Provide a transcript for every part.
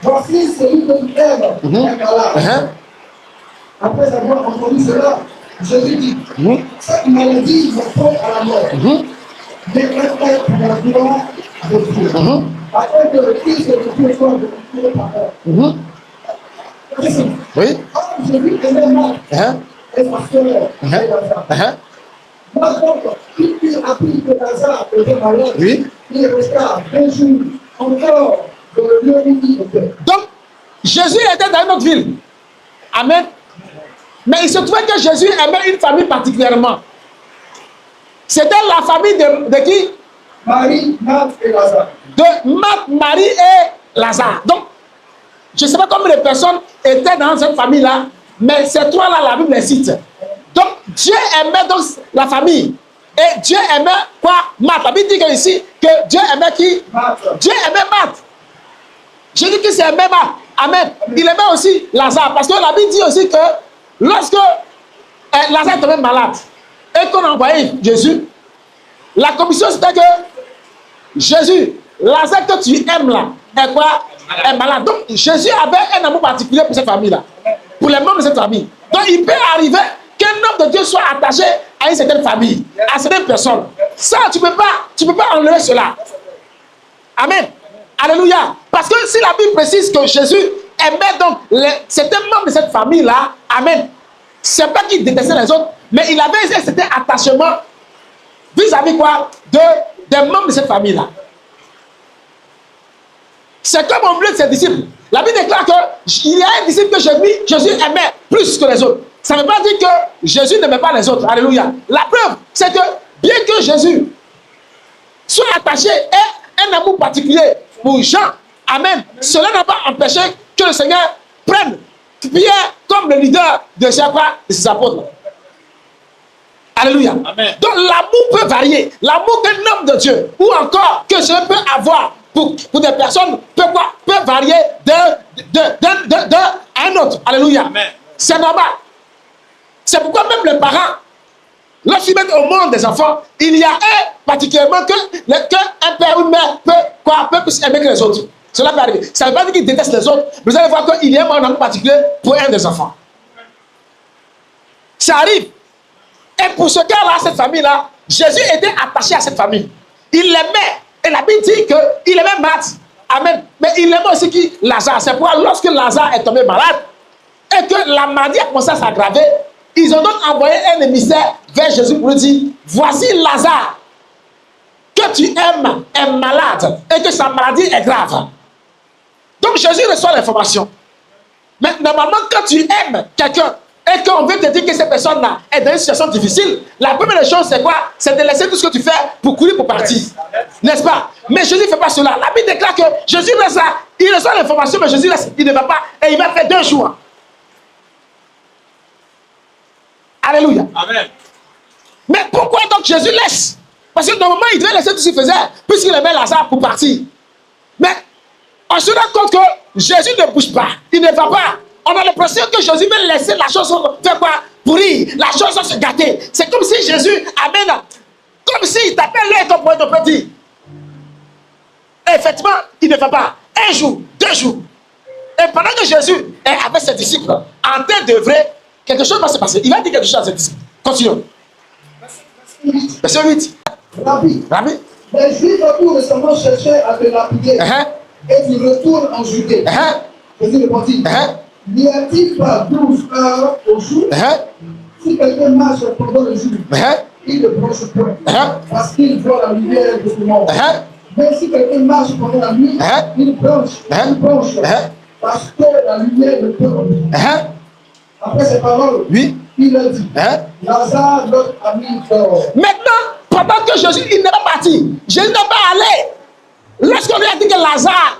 Voici celui que tu aimes, est malade. Après avoir entendu cela, Jésus dit, cette maladie me prend à la mort. Mais elle pour la gloire de Dieu. Afin que le Fils de Dieu soit glorifié par elle. Oui. Jésus aimait Marc et sa sœur et Lazare. Marc, il a appris que Lazare était malade. Oui. Il resta 20 jours encore dans le lieu où il était. Donc, Jésus était dans une autre ville. Amen. Mais il se trouvait que Jésus aimait une famille particulièrement. C'était la famille de qui? Marie, Marc et Lazare. De Marc, Marie et Lazare. Donc, je ne sais pas combien de personnes étaient dans cette famille-là, mais ces trois-là, la Bible les cite. Donc, Dieu aimait donc la famille. Et Dieu aimait quoi? Marthe. La Bible dit ici que Dieu aimait qui? Marthe. Dieu aimait Marthe. Je dis que c'est aimé Marthe. Amen. Il aimait aussi Lazare. Parce que la Bible dit aussi que lorsque Lazare tombait malade et qu'on a envoyé Jésus, la commission c'était que Jésus, Lazare que tu aimes là, est quoi? Est malade. Donc Jésus avait un amour particulier pour cette famille-là, pour les membres de cette famille. Donc il peut arriver qu'un homme de Dieu soit attaché à une certaine famille, à certaines personnes. Ça, tu peux pas enlever cela. Amen. Alléluia. Parce que si la Bible précise que Jésus aimait donc certains membres de cette famille-là, amen. C'est pas qu'il détestait les autres, mais il avait un certain attachement vis-à-vis quoi? Des membres de cette famille-là. C'est comme au milieu de ses disciples. La Bible déclare qu'il y a un disciple que Jésus aimait plus que les autres. Ça ne veut pas dire que Jésus n'aimait pas les autres. Alléluia. La preuve, c'est que bien que Jésus soit attaché et un amour particulier pour Jean, amen, cela n'a pas empêché que le Seigneur prenne Pierre comme le leader de ses apôtres. Alléluia. Amen. Donc l'amour peut varier. L'amour qu'un homme de Dieu ou encore que je peux avoir pour des personnes peut varier d'un à un autre. Alléluia. C'est normal. C'est pourquoi même les parents, lorsqu'ils mettent au monde des enfants, il y a un particulièrement qu'un père ou une mère peut plus aimer que les autres. Cela peut arriver. Ça ne veut pas dire qu'il déteste les autres. Vous allez voir qu'il y a un amour particulier pour un des enfants. Ça arrive. Et pour ce cas-là, cette famille-là, Jésus était attaché à cette famille. Il l'aimait. Et la Bible dit qu'il aimait Marthe. Amen. Mais il aimait aussi qui? Lazare. C'est pourquoi lorsque Lazare est tombé malade et que la maladie a commencé à s'aggraver, ils ont donc envoyé un émissaire vers Jésus pour lui dire, voici Lazare que tu aimes est malade et que sa maladie est grave. Donc Jésus reçoit l'information. Mais normalement, quand tu aimes quelqu'un et qu'on veut te dire que cette personne-là est dans une situation difficile, la première chose, c'est quoi? C'est de laisser tout ce que tu fais pour courir pour partir. N'est-ce pas? Mais Jésus ne fait pas cela. La Bible déclare que Jésus laisse là, il reçoit l'information, mais Jésus laisse, il ne va pas, et il va faire 2 jours. Alléluia. Amen. Mais pourquoi donc Jésus laisse? Parce que normalement, il devait laisser tout ce qu'il faisait, puisqu'il aimait Lazare pour partir. Mais on se rend compte que Jésus ne bouge pas, il ne va pas. On a l'impression que Jésus veut laisser la chose faire quoi? Pourrir, la chose se gâter. C'est comme si Jésus amène, comme s'il t'appelle l'œil comme pour te dire. Et effectivement, il ne va pas. 1 jour, 2 jours. Et pendant que Jésus est avec ses disciples, en train d'œuvrer, quelque chose va se passer. Il va dire quelque chose à ses disciples. Continuons. Verset 8. Rabbi. Les Juifs tout récemment cherchaient à te lapider. Et tu retournes en Judée. Jésus répondit. N'y a-t-il pas 12 heures au jour? Si quelqu'un marche pendant le jour, il ne bronche point, parce qu'il voit la lumière de tout le monde. Mais si quelqu'un marche pendant la nuit, il bronche, parce que la lumière ne peut pas. Après ces paroles, il a dit, Lazare, notre ami, dort. Maintenant, pendant que Jésus, il n'est pas parti, Jésus n'est pas allé. Lorsqu'on lui a dit que Lazare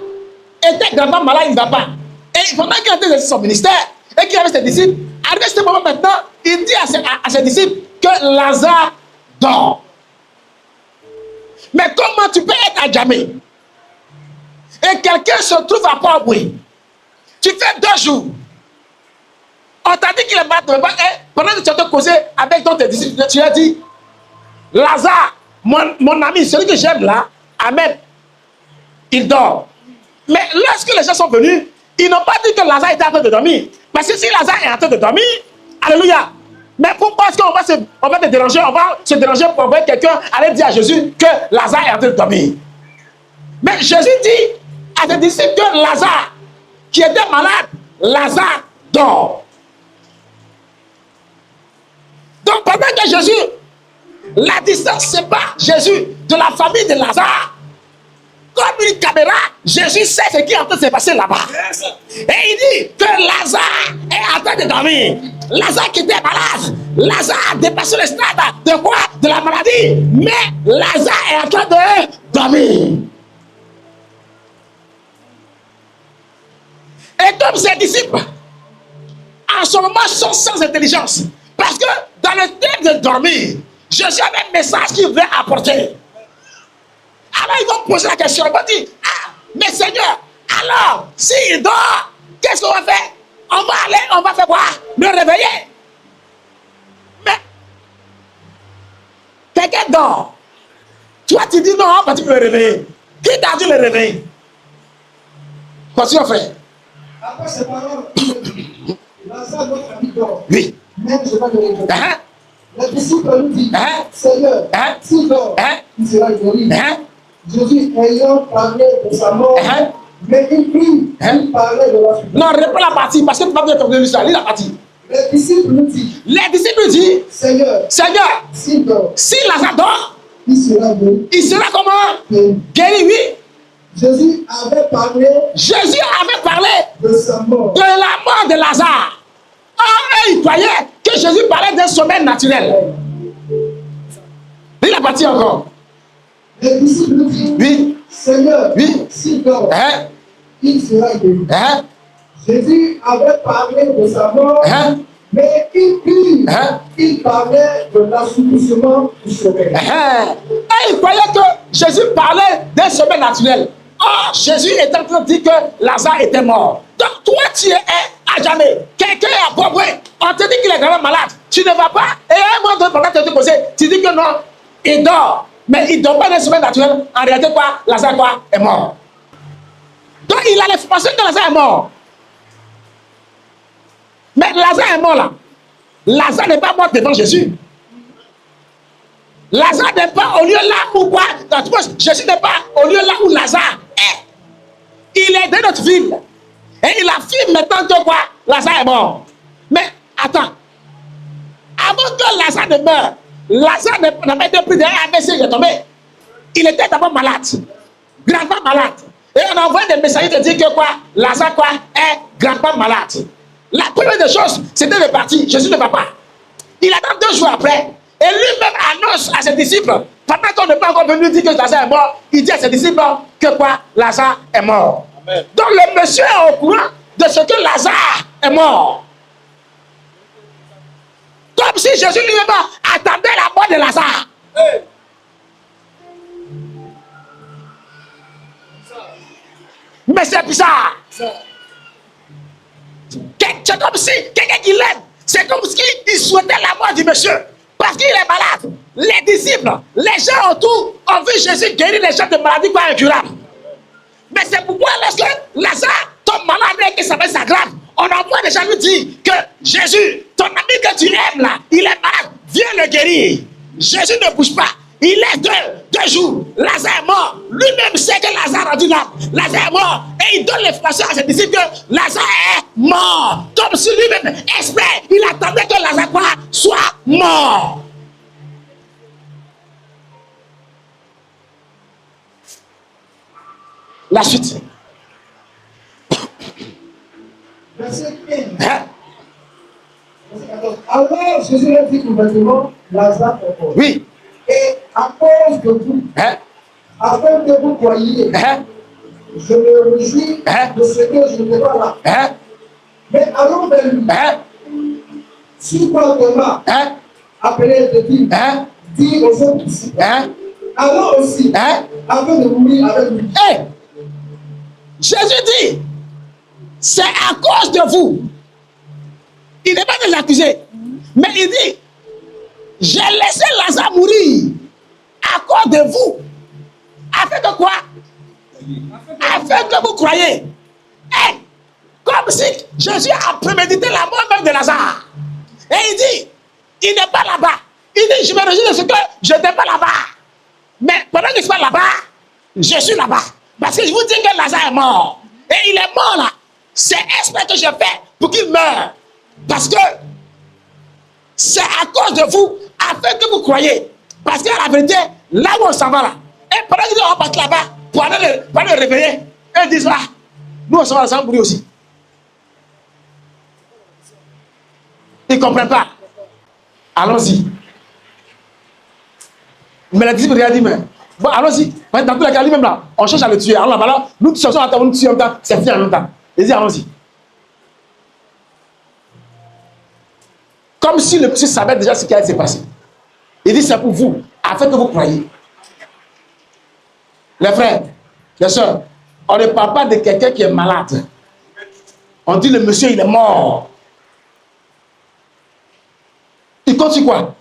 était gravement malade, il ne va pas. Et pendant qu'il a exercé son ministère et qu'il avait ses disciples, arrivé ce moment maintenant, il dit à ses disciples que Lazare dort. Mais comment tu peux être à Djamé et quelqu'un se trouve à Port-Boué? Tu fais 2 jours. On t'a dit qu'il est malade, et pendant que tu as causé avec tes disciples, tu as dit Lazare, mon ami, celui que j'aime là, amen, il dort. Mais lorsque les gens sont venus, ils n'ont pas dit que Lazare était en train de dormir. Parce que si Lazare est en train de dormir, alléluia. Mais pourquoi est-ce qu'on va te déranger, on va se déranger pour envoyer quelqu'un aller dire à Jésus que Lazare est en train de dormir. Mais Jésus dit à ses disciples que Lazare, qui était malade, Lazare dort. Donc pendant que Jésus, la distance sépare Jésus de la famille de Lazare, comme une caméra, Jésus sait ce qui est en train de se passer là-bas. Et il dit que Lazare est en train de dormir. Lazare qui était malade, Lazare a dépassé le stade de quoi? De la maladie. Mais Lazare est en train de dormir. Et comme ses disciples, en ce moment, sont sans intelligence. Parce que dans le temps de dormir, Jésus avait un message qu'il voulait apporter. Alors ils vont poser la question, ils vont dire, ah, mais Seigneur, alors, s'il dort, qu'est-ce qu'on va faire? On va aller, on va faire quoi? Le réveiller. Mais, quelqu'un dort. Toi, tu dis non, parce que tu peux le réveiller. Qui t'a dit le réveiller? Continue, frère. Après ces paroles, Lazare, notre ami, dort. Oui. Même je vais le réveiller. Les disciples lui disent, Seigneur, s'il dort, il sera guéri. Jésus, ayant parlé de sa mort, mais il parlait de la suite. Non, reprends la partie, parce que tu vas bien comprendre l'histoire. Lis la partie. Les disciples lui disent, Seigneur, s'il dort, si Lazare dort, il sera guéri. Il sera comment? Guéri, oui. Jésus avait parlé de sa mort. De la mort de Lazare. Ah, il croyait que Jésus parlait d'un sommeil naturel. Lis la partie encore. Les disciples disent, oui. Seigneur, oui. s'il dort, il sera guéri. Jésus avait parlé de sa mort, mais il parlait de l'assouplissement du sommeil. Et il croyait que Jésus parlait d'un sommeil naturel. Or, Jésus est en train de dire que Lazare était mort. Donc, toi, tu es à jamais. Quelqu'un est à Bobré. On te dit qu'il est vraiment malade. Tu ne vas pas. Et à un moment donné, pendant que tu te poses, tu dis que non, il dort. Mais il ne dort pas d'un sommeil naturel. En réalité, quoi? Lazare quoi? Est mort. Donc, il allait penser que Lazare est mort. Mais Lazare est mort là. Lazare n'est pas mort devant Jésus. Lazare n'est pas au lieu là où quoi? Jésus n'est pas au lieu là où Lazare est. Il est dans notre ville. Et il affirme maintenant que quoi? Lazare est mort. Mais attends. Avant que Lazare ne meure, Lazare n'a pas été pris d'un AVC, il est tombé. Il était d'abord malade. Gravement malade. Et on a envoyé des messagers qui disent que quoi? Lazare quoi? Est gravement malade. La première des choses, c'était de partir. Jésus ne va pas. Il attend 2 jours après. Et lui-même annonce à ses disciples, pendant qu'on n'est pas encore venu dire que Lazare est mort, il dit à ses disciples que quoi? Lazare est mort. Amen. Donc le monsieur est au courant de ce que Lazare est mort. Comme si Jésus lui-même attendait la mort de Lazare. Hey. Mais c'est bizarre. C'est comme si quelqu'un qui l'aime, c'est comme s'il souhaitait la mort du monsieur. Parce qu'il est malade. Les disciples, les gens autour ont vu Jésus guérir les gens de maladies pas incurables. Mais c'est pourquoi lorsque Lazare tombe malade et que ça va s'aggrave, on envoie des gens lui dire que Jésus, ton ami que tu aimes là, il est malade, viens le guérir. Jésus ne bouge pas. Il est 2 jours. Lazare est mort. Lui-même sait que Lazare a dit là. Lazare est mort. Et il donne l'information à ses disciples que Lazare est mort. Comme si lui-même espère. Il attendait que Lazare soit mort. La suite. Verset 15. Alors Jésus leur dit ouvertement, Lazare est mort. Oui. Et à cause de vous, afin que vous croyiez, je me réjouis de ce que je ne vais pas là. Mais allons vers lui. Si quoi Thomas, appelé de dit aux autres disciples, allons aussi, afin de mourir avec lui. Jésus dit, c'est à cause de vous. Il n'est pas de l'accuser, mais il dit, j'ai laissé Lazare mourir à cause de vous. Afin que quoi? Afin que vous croyez. Hey, comme si Jésus a prémédité la mort même de Lazare. Et il dit, il n'est pas là-bas. Il dit, je me réjouis de ce que je n'étais pas là-bas. Mais pendant que je suis pas là-bas, je suis là-bas. Parce que je vous dis que Lazare est mort. Et il est mort là. C'est exprès que je fais pour qu'il meure. Parce que c'est à cause de vous, afin que vous croyez. Parce que la vérité, là où on s'en va là, et pendant qu'on va partir là-bas, pour aller le réveiller, ils disent là, nous on s'en va ensemble pour lui aussi. Ils ne comprennent pas. Allons-y. Mais la disciple a dit, mais bon, allons-y. Dans tous les cas, lui-même là, on cherche à le tuer. Alors là-bas, là, nous tous cherchons à nous tuer en même temps, c'est fini en même temps. Il dit, allons-y. Comme si le monsieur savait déjà ce qui allait se passer. Il dit, c'est pour vous, afin que vous croyez. Les frères, les soeurs, on ne parle pas de quelqu'un qui est malade. On dit, le monsieur, il est mort. Il compte sur quoi?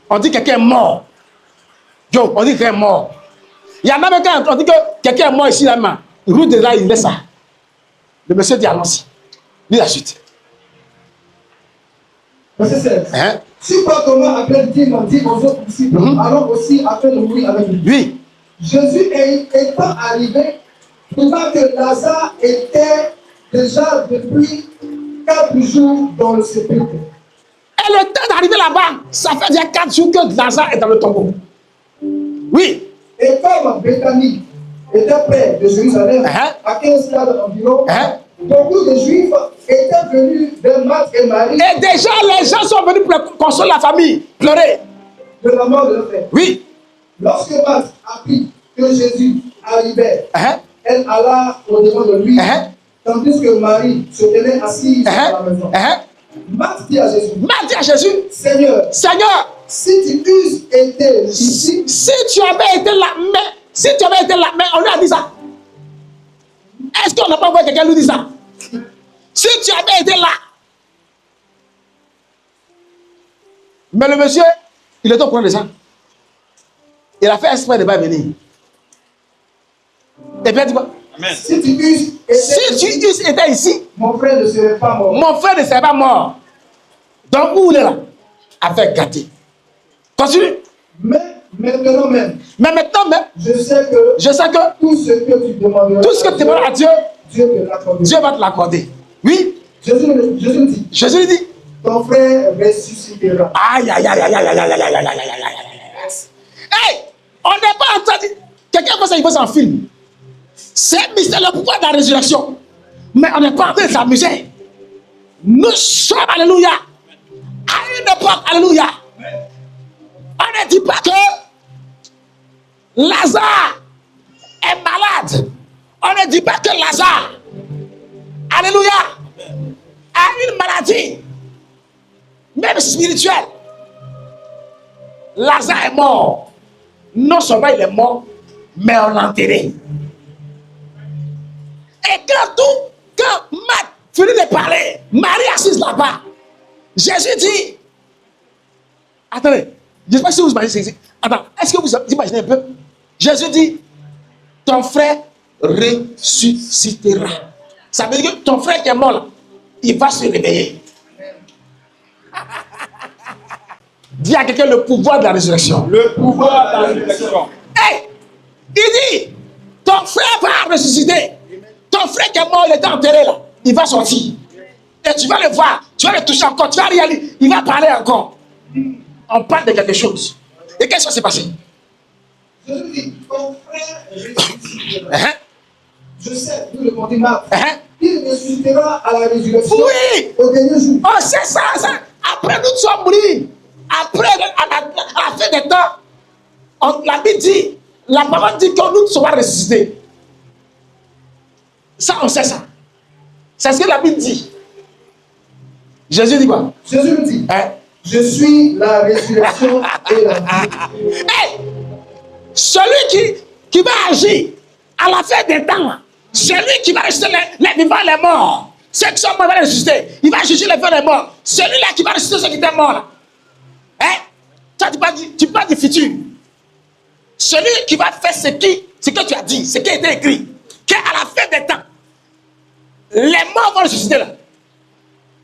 On dit quelqu'un est mort. Yo, on dit quelqu'un est mort. Il y en a même quand on dit que quelqu'un est mort ici, là, il roule de là, il laisse ça. Le monsieur dit, allons-y. Lis la suite. Verset 16. Hein? Si pas Thomas appelle-t-il dit aux autres disciples, allons aussi afin de mourir avec lui. Oui. Jésus étant arrivé, trouva que Lazare était déjà depuis 4 jours dans le sépulcre. Et le temps d'arriver là-bas, ça fait déjà 4 jours que Lazare est dans le tombeau. Oui. Et comme Béthanie était près de Jérusalem, à 15 stades environ, beaucoup de Juifs étaient venus de Marthe et Marie. Et déjà, les gens sont venus pour consoler la famille, pleurer. De la mort de leur frère. Oui. Lorsque Marthe apprit que Jésus arrivait, elle alla au-devant de lui, tandis que Marie se tenait assise à la maison. Marthe dit à Jésus, Seigneur, si tu eusses été ici, si tu avais été là, mais on lui a dit ça. Est-ce qu'on n'a pas envoyé quelqu'un lui dire ça? Si tu avais été là. Mais le monsieur, il était au courant de ça. Il a fait exprès de ne pas venir. Et puis il dit quoi? Si tu eusses été ici, mon frère ne serait pas mort. Mon frère ne serait pas mort. Donc où il est là? Affaire gâtée. Continue. Mais maintenant même. Je sais que tout ce que tu demanderas à Dieu, Dieu va te l'accorder. Oui. Jésus lui dit. Ton frère ressuscitera. Aïe. Hey, on n'est pas entendu. Quelqu'un pense qu'il faut s'en film. C'est le pouvoir de la résurrection. Mais on n'est pas en train de s'amuser. Nous sommes, alléluia, à une époque, alléluia. On ne dit pas que Lazare est malade. On ne dit pas que Lazare, alléluia, a une maladie, même spirituelle. Lazare est mort. Non seulement il est mort, mais on l'a enterré. Et quand Marthe finit de parler, Marie assise là-bas, Jésus dit, attendez, je ne sais pas si vous imaginez, attends, est-ce que vous imaginez un peu? Jésus dit, ton frère ressuscitera. Ça veut dire que ton frère qui est mort là, il va se réveiller. Dis à quelqu'un le pouvoir de la résurrection. Le pouvoir de la résurrection. Hey, il dit, ton frère va ressusciter. Ton frère qui est mort, il était enterré là. Il va sortir. Et tu vas le voir. Tu vas le toucher encore. Tu vas réaliser. Il va parler encore. On parle de quelque chose. Et qu'est-ce qui va se passer? Jésus dit, ton frère ressuscitera. Je sais, nous le dit Marthe. Il ressuscitera à la résurrection. Oui. Au dernier jour. Oh, c'est ça. Après nous sommes mourir. Après, à la fin des temps, la Bible dit, la parole dit que nous serons ressuscités. Ça, on sait ça. C'est ce que la Bible dit. Jésus dit quoi? Jésus nous dit, je suis la résurrection et la vie. Hey, celui qui va agir à la fin des temps, celui qui va ressusciter les vivants et les morts, ceux qui sont morts vont ressusciter, il va juger les vivants et les morts. Celui-là qui va ressusciter ceux qui étaient morts là. Toi, tu parles du futur. Celui qui va faire ce qui ce que tu as dit, ce qui a été écrit, qu'à la fin des temps, les morts vont ressusciter là.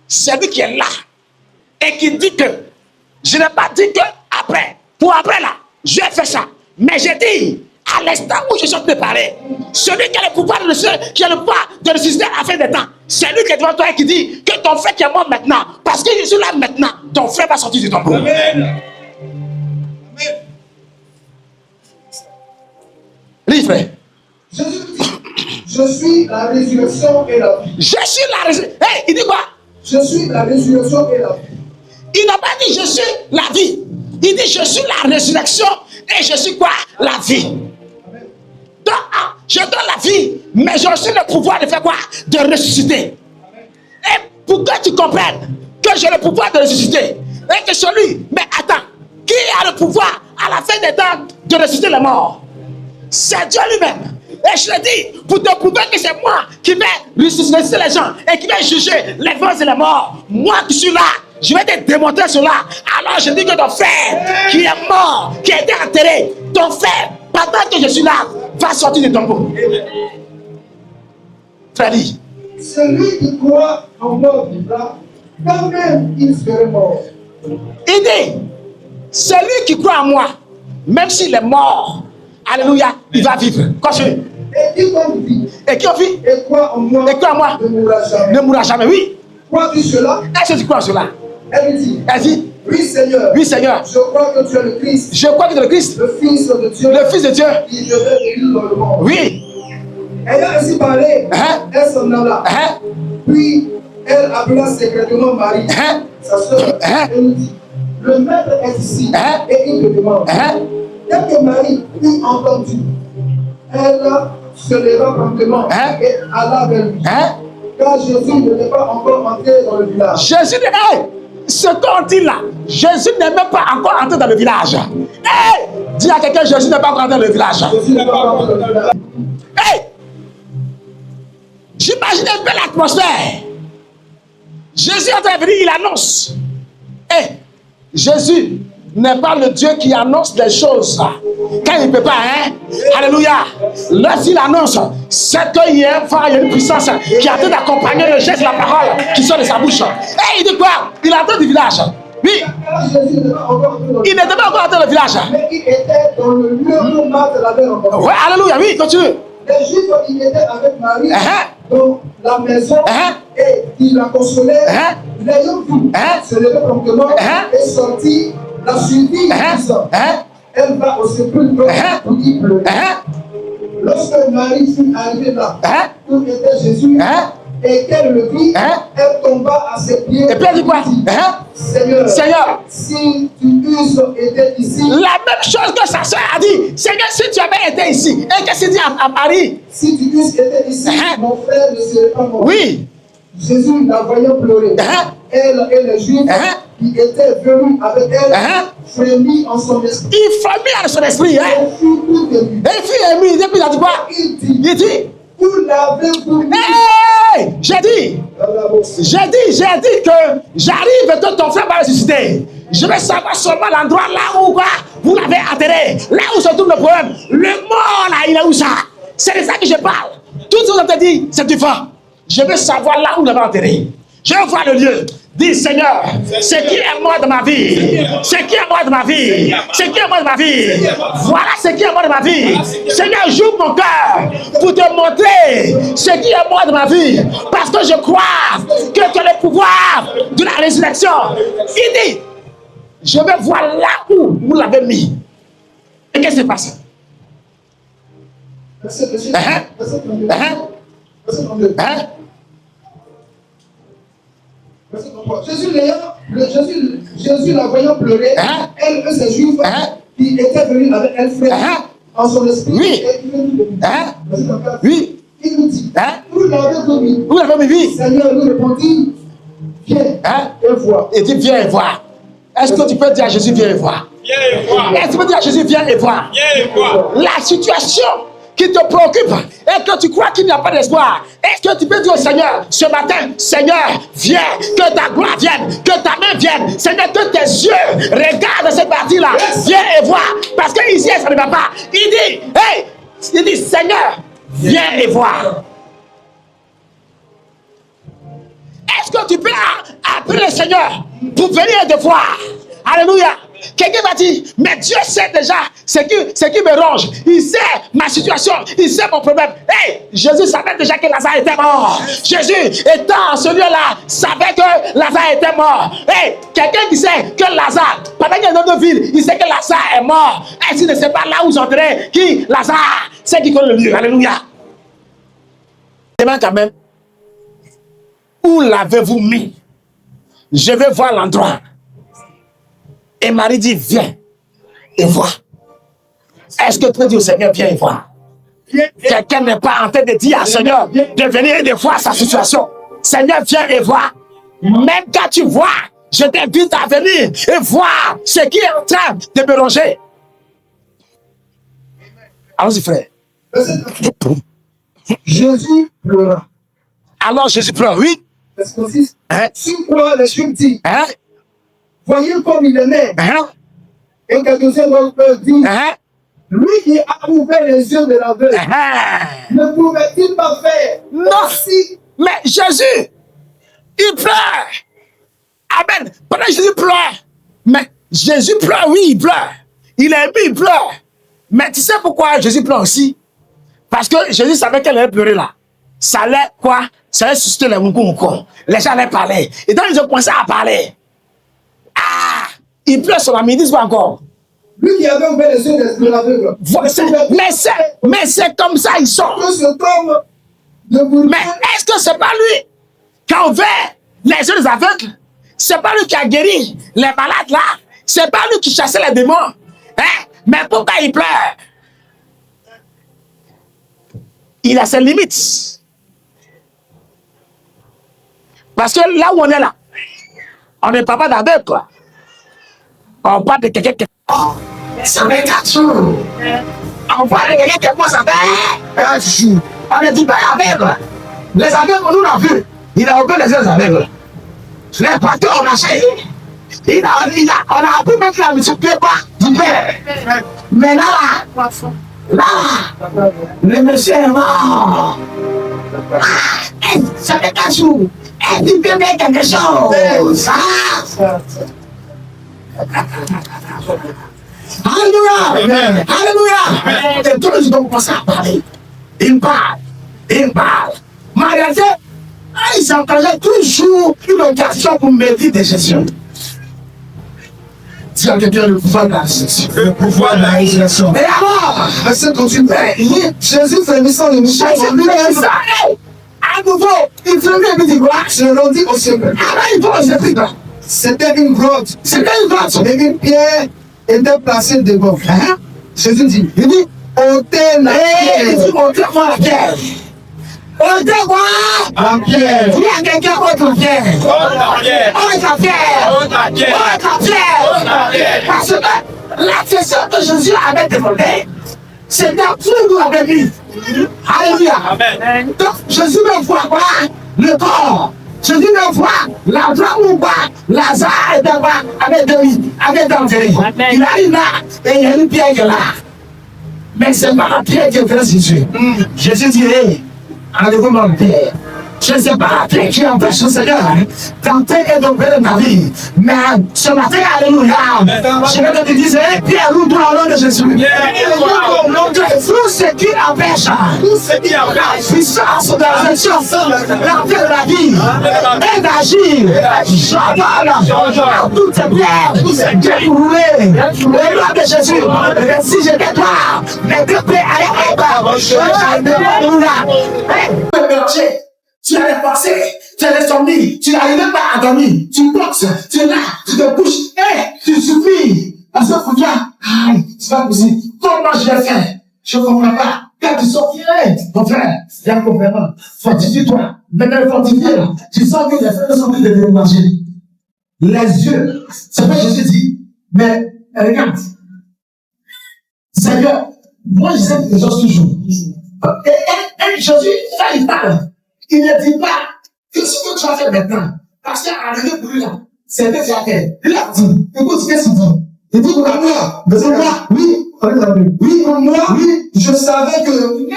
C'est lui qui est là et qui dit que je n'ai pas dit que après, pour après là, je vais faire ça. Mais j'ai dit, à l'instant où je suis en train de parler, celui qui a le pouvoir de ressusciter à la fin des temps, c'est lui qui est devant toi et qui dit que ton frère qui est mort maintenant, parce que je suis là maintenant, ton frère va sortir du tombeau. Amen. Lis, frère. Jésus dit, je suis la résurrection et la vie. Je suis la résurrection. Hey, il dit quoi? Je suis la résurrection et la vie. Il n'a pas dit je suis la vie. Il dit je suis la résurrection et je suis quoi? La vie. Donc, je donne la vie, mais j'ai aussi le pouvoir de faire quoi? De ressusciter. Et pour que tu comprennes que j'ai le pouvoir de ressusciter, et que celui, mais attends, qui a le pouvoir à la fin des temps de ressusciter les morts? C'est Dieu lui-même. Et je le dis pour te prouver que c'est moi qui vais ressusciter les gens et qui vais juger les vivants et les morts. Moi qui suis là, je vais te démontrer cela. Alors je dis que ton frère qui est mort, qui a été enterré, ton frère, pendant que je suis là, va sortir du tombeau. Frère dit, celui qui croit en moi vivra, quand même il serait mort. Il dit, celui qui croit en moi, même s'il est mort, alléluia, il va vivre. Continue. Et quiconque vit, et croit en moi, ne mourra jamais. Oui. Crois-tu cela? Est-ce que tu crois en cela? Elle dit, oui Seigneur. Oui Seigneur. Je crois que tu es le Christ. Je crois que tu es le Christ. Le Fils de Dieu. Le Fils de Dieu. Qui je vais venir dans le monde. Oui. Ayant ainsi parlé, elle s'en alla. Puis elle appela secrètement Marie, sa sœur, et lui dit, le maître est ici, et il te demande. Dès que Marie eut entendu, elle se leva promptement et alla vers lui. Car Jésus n'était pas encore entré dans le village. Jésus dit, hey, ce qu'on dit là, Jésus n'est même pas encore entré dans le village. Hey, dis à quelqu'un, Jésus n'est pas encore entré dans le village. Jésus n'est pas encore entré dans le village. Hey, j'imagine un peu l'atmosphère. Jésus est en train de venir, il annonce. Hey, Jésus n'est pas le Dieu qui annonce des choses quand il ne peut pas, hein? Alléluia. Lorsqu'il annonce, c'est qu'il y a un phare, il y a une puissance qui est en train d'accompagner le geste, la parole qui sort de sa bouche. Et il dit quoi? Il entend du village. Oui. Il n'était pas encore entré dans le village. Mais il était dans le lieu où Marthe l'avait rencontré. Oui, alléluia, oui, continue. Les Juifs, il était avec Marie dans la maison et il la consolait. L'ayant vu, se levait promptement et sortit, la suivit, disant, elle va au sépulcre où il pleut. Lorsque Marie fut arrivée là, où était Jésus, et qu'elle le vit, elle tomba à ses pieds. Et puis elle dit quoi? Seigneur, si tu eusses été ici. La même chose que sa soeur a dit. Seigneur, si tu avais été ici. Et qu'est-ce qu'il dit à Marie? Si tu eusses été ici, mon frère ne serait pas mort. Oui. Jésus la voyant pleurer. Elle et les Juifs qui étaient venus avec elle frémit en son esprit. Il frémit en son esprit. Elle fut tout émue. Elle fut émue. Et puis il a dit quoi? Il dit. Où l'avez-vous mis? Hey, j'ai dit que j'arrive que ton frère va ressusciter. Je vais savoir seulement l'endroit là où quoi, vous l'avez enterré. Là où se trouve le problème. Le mort là, il est où ça? C'est de ça que je parle. Tout ce que je te dis, c'est du vent. Je veux savoir là où vous l'avez enterré. Je veux voir le lieu. Dis Seigneur, ce qui est mort de ma vie, ce qui est mort de ma vie, ce qui est mort de ma vie, voilà ce qui est mort de ma vie. Seigneur, j'ouvre mon cœur pour te montrer ce qui est mort de ma vie, parce que je crois que tu as le pouvoir de la résurrection. Il dit, je vais voir là où vous l'avez mis. Et qu'est-ce qui se passe? Verset 32. Jésus la voyant pleurer, elle et ses Juifs qui étaient venus avec elle frère en son esprit. Oui. Oui. Il nous dit, où l'avez-vous mis? Où l'avez-vous mis? Seigneur nous répondit, viens et vois. Il dit, viens et vois. Est-ce que tu peux dire à Jésus, viens et vois? Viens et vois. Est-ce que tu peux dire à Jésus, viens et vois? Viens et vois. La situation qui te préoccupe et que tu crois qu'il n'y a pas d'espoir. Est-ce que tu peux dire au Seigneur ce matin, Seigneur, viens, que ta gloire vienne, que ta main vienne, Seigneur, que tes yeux regardent cette partie-là, viens et vois, parce que ici, ça ne va pas. Il dit, hey, Il dit, Seigneur, viens et vois. Est-ce que tu peux appeler le Seigneur pour venir te voir? Alléluia. Quelqu'un va dire, mais Dieu sait déjà ce qui me ronge. Il sait ma situation. Il sait mon problème. Hey, Jésus savait déjà que Lazare était mort. Jésus, étant en ce lieu-là, savait que Lazare était mort. Hey, quelqu'un qui sait que Lazare, pendant qu'il est dans notre ville, il sait que Lazare est mort. Et s'il ne sait pas là où j'entrais, qui Lazare, c'est qui connaît le lieu. Alléluia. Demande quand même, où l'avez-vous mis? Je vais voir l'endroit. Et Marie dit, viens et vois. Est-ce que tu peux dire au Seigneur, viens et vois? Quelqu'un n'est pas en train de dire à Seigneur de venir et de voir sa situation. Seigneur, viens et vois. Même quand tu vois, je t'invite à venir et voir ce qui est en train de me ronger. Allons-y, frère. Jésus pleura. Alors Jésus pleure, oui. Verset 6. Hein? Sur quoi l'Esprit dit, Hein? voyez comme il aimait. Hein? Et quelques-uns d'entre eux disent, Hein? lui qui a ouvert les yeux de l'aveugle, Hein? ne pouvait-il pas faire Non. ainsi? Mais Jésus, il pleure. Amen. Pendant que Jésus pleure. Mais Jésus pleure, oui, il pleure. Il est ému, il pleure. Mais tu sais pourquoi Jésus pleure aussi? Parce que Jésus savait qu'elle allait pleurer là. Ça allait quoi? Ça allait susciter les moukou. Les gens allaient parler. Et donc ils ont commencé à parler. Ah! Il pleure sur la midi, dis pas encore. Lui qui avait ouvert les yeux de l'aveugle. Mais c'est comme ça, ils sont. Que cet homme ne vous Mais est-ce que c'est pas lui qui a ouvert les yeux des aveugles? C'est pas lui qui a guéri les malades là? C'est pas lui qui chassait les démons? Hein? Mais pourquoi il pleure? Il a ses limites. Parce que là où on est là, on ne parle pas d'aveugle, quoi. On parle de quelqu'un qui... Oh, ça va être tout. On parle de quelqu'un qui commence à faire un jour. On ne dit pas aveugle. Les aveugles, on nous l'a vu. Il a ouvert les yeux des aveugles. Les pasteurs, on a chassé. On a appris même qu'il a mis sur pied quoi du père. Mais là, le monsieur est mort. Ça fait 4 jours. Est-ce qu'il peut faire quelque chose? Alléluia! Alléluia! Et tous les gens commencent à parler. Ils parlent. Mais en réalité, ils s'entendaient toujours une occasion pour méditer de Jésus. Dis à quelqu'un le pouvoir de la résurrection. le pouvoir de la résurrection. Et alors, Verset 38. Jésus frémissant le mouchoir en lui-même, à nouveau, il faisait une petite gloire. se rendit au ciel. Alors, il va au sepulcre. C'était une grotte. C'était une grotte. Et une pierre était placée devant. Jésus dit, Il dit, ôtez la il dit, pierre. montrez-moi la pierre. Ôtez quoi? La pierre. Il y a quelqu'un ôte la pierre. Ôte la pierre. Parce que la question que Jésus avait demandé, c'est d'absolu avec lui. Alléluia. Donc, Jésus ne voit pas le corps. Jésus ne voit l'endroit où Lazare était avec enterré. Il arrive là et il y a une pierre qui est là. Mais c'est pas la pierre qui est venue Jésus. Jésus dit, hey, enlevez mon père. Je ne sais pas la pierre qui empêche le Seigneur d'entrer et d'opérer ma vie. Mais ce matin, alléluia, je vais te dire, Pierre, ouvre-toi au nom de Jésus. Tout ce qui empêche la puissance de la résurrection, l'entrée de la vie, et d'agir, j'ordonne à toutes ces pierres déroulées au nom de Jésus. Et si j'étais toi, mes deux pieds allaient être. Tu as les pensées, tu as l'insomnie, tu n'arrives même pas à dormir, tu boxes, tu es là, tu te couches, tu souffles. Parce que faut dire, aïe, tu vas pousser. Comment je vais faire? Je ne comprends pas. Quand tu sors, ton frère, il y a un conférence. Fortifie-toi. Maintenant, fortifie là. Tu sens que les frères sont en train de déménager. Les yeux, c'est ce que Jésus dit. Mais, regarde. Seigneur, moi je sais des choses toujours. Et Jésus, ça il parle. Il ne dit pas que ce que tu vas faire maintenant, parce qu'il y a arrivé pour lui là, c'est ce que tu as fait. Il a dit, écoute ce qu'il dit. Il dit, pour la mort, besoin de moi, oui, Oui, pour moi, oui, je savais que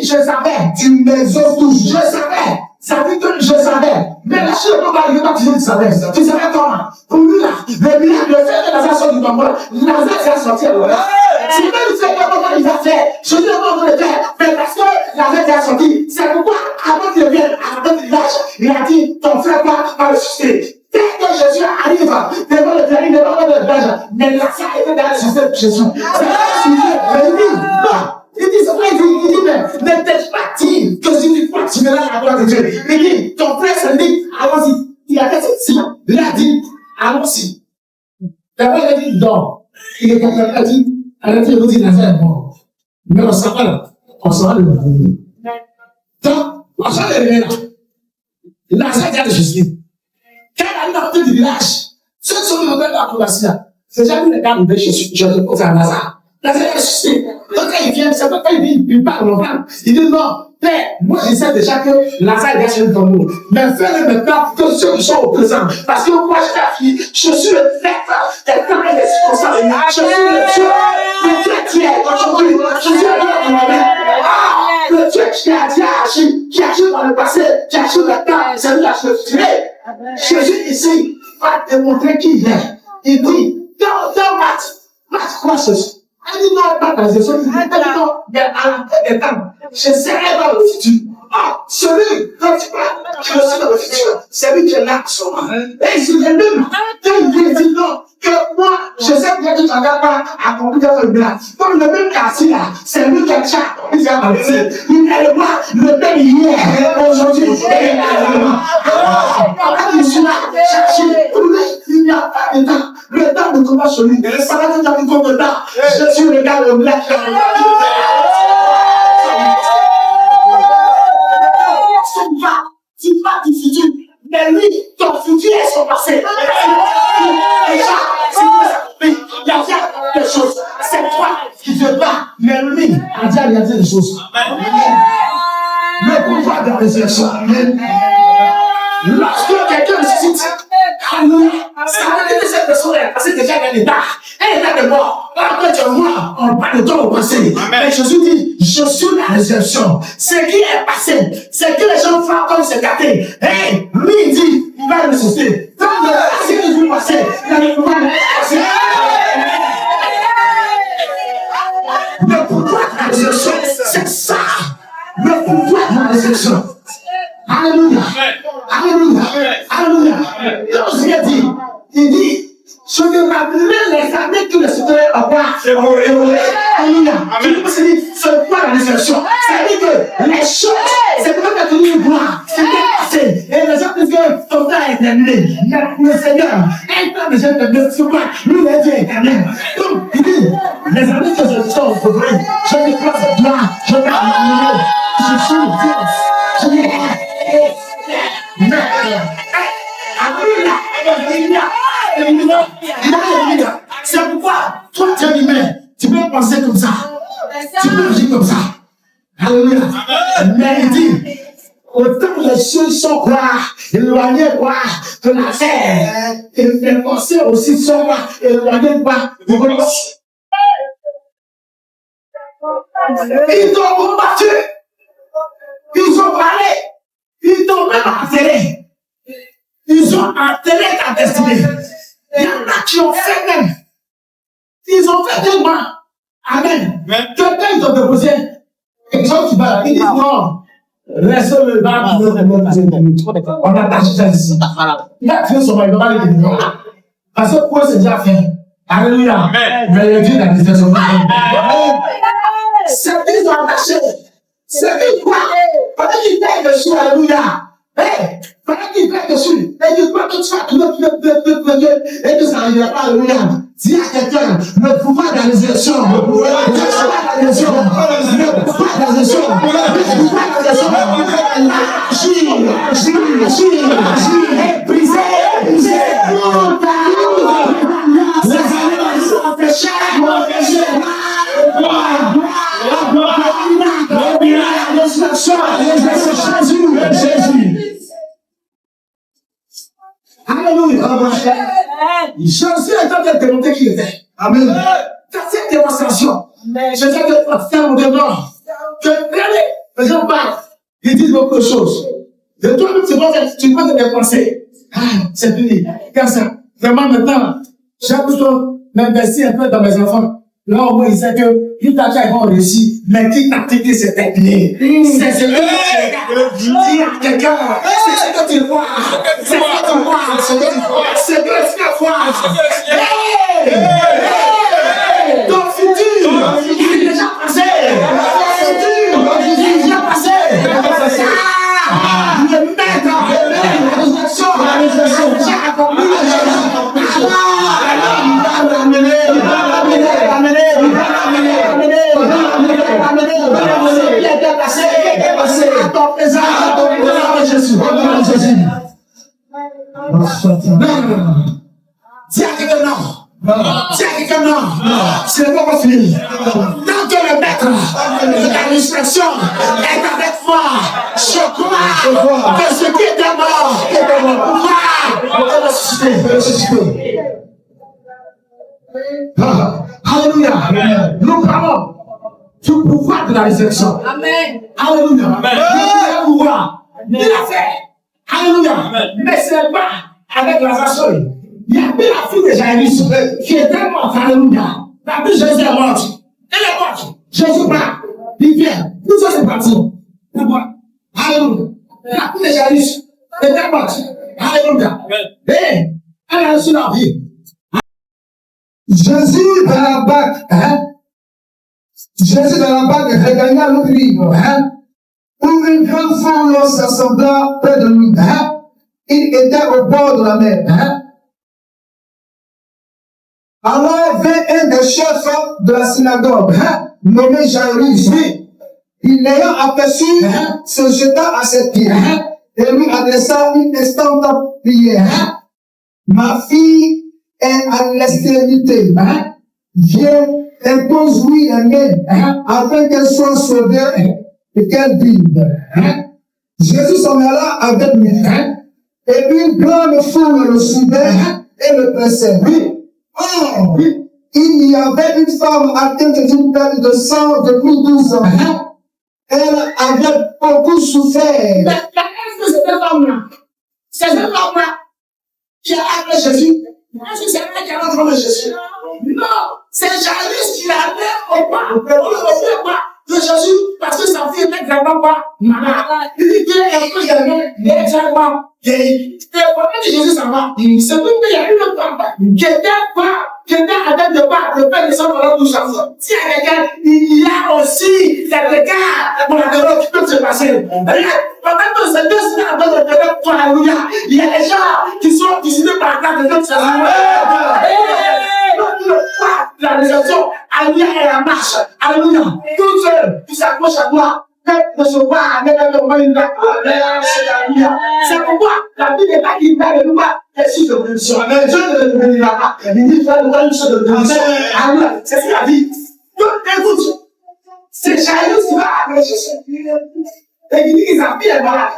je savais. tu m'exauces toujours. Je savais. Ça veut dire que je savais. Mais la chose ne va pas arriver quand tu savais. Tu savais comment? Pour lui, là, le miracle, le fait que Lazare sorte du tombeau, Lazare va sortir. Si même il fait comment il va faire, je ne sais pas comment le faire, mais parce que Lazare est sorti, c'est pourquoi, avant qu'il vienne à notre village, il a dit, ton frère va ressusciter. Dès que Jésus arrive devant le terrain, devant le village, mais Lazare était dans le système de Jésus. C'est pas mais il dit, non. Il dit, c'est vrai, il dit, mais ne t'ai pas dit que si tu crois, tu verras la gloire de Dieu. Il dit, ton frère se dit, allons-y. Il a fait ceci. Il a dit, allons-y. D'abord, il a dit, non. Il est quelqu'un qui a dit, il a dit, Lazare est mort. Mais on s'en va là. On s'en va le mourir. Donc, on s'en va le mourir là. Lazare vient de Jésus. Quand il arrive dans le village, ceux qui sont venus dans la conversation là, c'est jamais les gars de Jésus, je le pose à Lazare. Lazare est ressuscité. Donc quand il vient, c'est pas quand il parle au femme. Il dit non, Père, moi je sais déjà que Lazare est sur le tombeau. Mais fais-le maintenant que ceux qui sont au présent. Parce que moi je suis le maître des temps et des circonstances. Je suis le Dieu qui est aujourd'hui. Je suis le Dieu le Dieu qui a agi, qui a agi dans le passé, qui a agi maintenant, c'est lui qui a agi. Jésus ici va démontrer qui il est. Il dit, dans Matthieu croit Jésus. Elle dit non, pas dans les choses. Elle dit non, mais à la fin des temps, je serai dans le futur. Ah, celui dont tu parles, je suis dans le futur. C'est lui qui est là en ce moment. Et il est même, quand il dit non, que moi, je sais bien que tu n'arrives pas à accomplir le bien. Comme le même quartier là, c'est lui qui a déjà accompli sa partie. Il est le moi, le même hier, aujourd'hui, et également. Quand je suis là, chercher tous les, il n'y a pas de temps. Le temps de combat sur lui. Pendant que tu as mis ton temps, je suis le gars le black. Tu vas du futur, mais lui, ton futur est son passé. Déjà, c'est lui, il a dit des choses. C'est toi qui ne veux pas, mais lui a dit des choses. Mais pourquoi dans les élections? Lorsque quelqu'un ressuscite, ça veut dire que cette personne est passée déjà dans l'état. Elle est de mort. Quand tu es mort, on parle de toi au passé. Mais Jésus dit, je suis la résurrection. Ce qui est passé, c'est que les gens font comme c'est gâté. Et lui, il dit, il va ressusciter. Donc, le passé que vous passez, il va passer. Mais pourquoi la résurrection? C'est ça. Mais pourquoi la résurrection? Alléluia. Alléluia. Alléluia. Il dit, je vais m'appeler les armées qui le soutiennent à quoi? Alléluia. C'est quoi la résurrection? C'est-à-dire que les choses, c'est pour que tu dis gloire, c'est passé. Et les gens disent que ton temps est terminé. Le Seigneur, un temps déjà terminé, c'est quoi? Lui, il est Dieu éternel. Donc, il dit, les armées que je suis au progrès, je ne crois pas gloire, je vais m'amener. Je suis Dieu. Je vais c'est pourquoi toi tu es humain, tu peux penser comme ça, tu peux agir comme ça. Alléluia. Mais il dit, autant les choses sont quoi, éloignées quoi de la terre, et les pensées aussi sont quoi, éloignées quoi de votre vie. Ils t'ont combattu, ils ont parlé, ils t'ont même enterré. Ils ont enterré ta destinée. Il y en a qui ont fait même. Ils ont fait tellement. Amen. Quelqu'un ils ont déposé. Et quand tu vas, ils disent non. Reste le bas. On a tâché ça ici. Il a tué son mari, il va aller délivrer. Parce que pour eux, c'est déjà fait. Alléluia. Mais le Dieu n'a pas fait. C'est qu'ils ont attaché. C'est qu'ils quoi? Pendant qu'ils payent dessus, alléluia. Hey, pendant qu'il fait dessus, et qu'il croit que tu vas et que ça n'arrivera pas, alléluia. Dis à quelqu'un, le pouvoir de la résurrection, le pouvoir de la résurrection, le pouvoir de la résurrection, le pouvoir de la résurrection, agis, brisez, les années sont empêchées, Jésus. Alléluia. Jésus est en train de démontrer qui il était. Amen. Dans cette démonstration. Je sais que la femme de mort, que regardez, les gens parlent, ils disent beaucoup de choses. De toi-même, tu peux te dépenser. Ah, c'est fini. Comme ça. Vraiment, maintenant, j'ai besoin d'investir un peu dans mes enfants. Là, au moins, il sait que tout à fait, ils vont réussir. Mais qui t'a quitté cette technique? C'est ce que tu dis à quelqu'un. C'est ce que tu vois. C'est ce que tu vois. C'est ce que tu vois. Hey! Ton futur, il est déjà passé. Ton futur, il est déjà passé. Le maître, la résurrection, j'ai accompli le Dis à quelqu'un non. Dis à quelqu'un non. C'est pas fini. Tant que le maître de la résurrection est avec moi, je crois que ce qui était mort va ressusciter. Alléluia. Nous parlons du pouvoir de la résurrection. Amen. Alléluia. Il a pouvoir. Il a fait. Alléluia. Mais ce n'est pas avec la seule. Il y a bien la fille de Jairus qui était morte. Alléluia. La fille Jésus est morte. Elle est morte. Jésus part. Il vient. Tout ça c'est parti. Alléluia. La fille de Jairus était morte. Alléluia. Et elle a reçu la vie. Jésus dans la barque, Jésus dans la barque regagna l'autre rive, où une grande foule s'assembla près de lui. Il était au bord de la mer. Alors vint un des chefs de la synagogue, nommé Jairus. Il l'ayant aperçu, se jeta à ses pieds et lui adressa une instante prière. Ma fille est à l'extrémité. Viens, impose-lui la main afin qu'elle soit sauvée et qu'elle vive. Jésus s'en alla avec lui. Et une grande foule le suivait et le pressait. Or, il y avait une femme atteinte d'une perte de sang depuis 12 ans. Elle avait beaucoup souffert. Mais est-ce que cette femme-là, qui a appelé Jésus? Est-ce que c'est elle qui a appelé Jésus? Non, c'est Jairus qui l'a amené au pas de Jésus parce que sa fille était vraiment pas malade. Il dit qu'il est un peu gagné, il est vraiment guéri. Et pendant que Jésus s'en va, c'est tout qu'il y a eu une femme qui était à tête de bas, le père de sang dans la bouche. Si à quelqu'un, il y a aussi des regards pour la période qui peut se passer. Regarde, pendant que ces deux semaines avant de période, alléluia, il y a des gens qui sont décidés par la grâce de Dieu. La résurrection, alléluia, est en marche. Alléluia. Tout seul qui s'approche à toi, peut recevoir avec un moment une alléluia. C'est pourquoi la Bible n'est pas qu'il ne pas Jésus de bénédiction. Dieu ne le bénira pas. Il dit faire une chose de bénédiction. Alléluia. C'est ce qu'il a dit. Donc, écoute, c'est Jairus qui va appeler Jésus. Et il dit que sa fille est malade.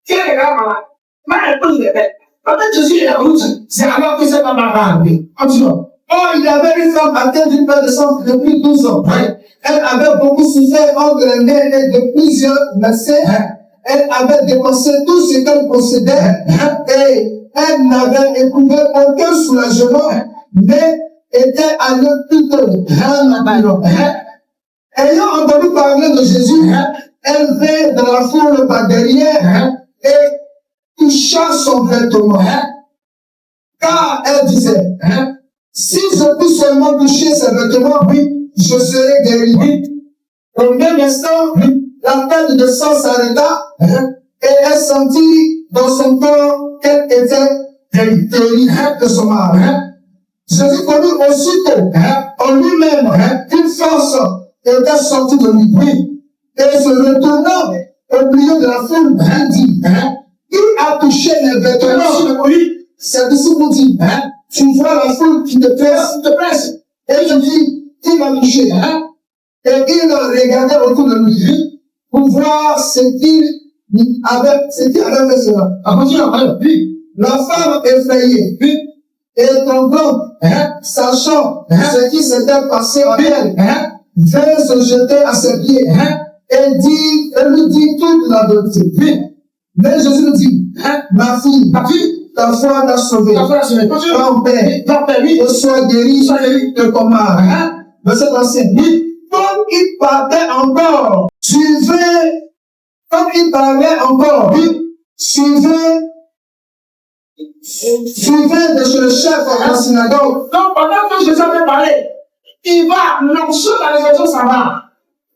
Qui est malade? Mais elle peut le bébé. Peut-être Jésus est en route. C'est alors que cette femme va arriver. Continuons. Oh, il y avait une femme atteinte d'une perte de sang depuis 12 ans. Elle avait beaucoup souffert entre les nerfs et de plusieurs médecins. Elle avait dépensé tout ce qu'elle possédait et elle n'avait éprouvé aucun soulagement, mais était allée toute ayant entendu parler de Jésus, elle vint dans la foule par derrière et toucha son vêtement. Car elle disait, si je puis seulement toucher ses vêtements, je serai guéri. Au même instant, la perte de sang s'arrêta et elle sentit dans son corps qu'elle était guérie de son mal. Jésus connut aussitôt en lui-même une force était sortie de lui. Et se retournant au milieu de la foule, il dit, qui a touché mes vêtements? Ses disciples dit, tu vois la foule qui te presse. Et il dit, qui m'a touché? Et il regardait autour de lui pour voir ce qu'il avait fait cela. La femme effrayée Et ton groupe, sachant ce qui s'était passé en elle, vint se jeter à ses pieds et lui dit toute la doctrine. Mais Jésus lui dit, ma fille, ta foi t'a sauvé. Ton père, sois guéri de ton mal. Verset 35. Comme il parlait encore, suivez de chez le chef de la synagogue. Donc, pendant que Jésus avait parlé, il va lancer la résurrection, ça va.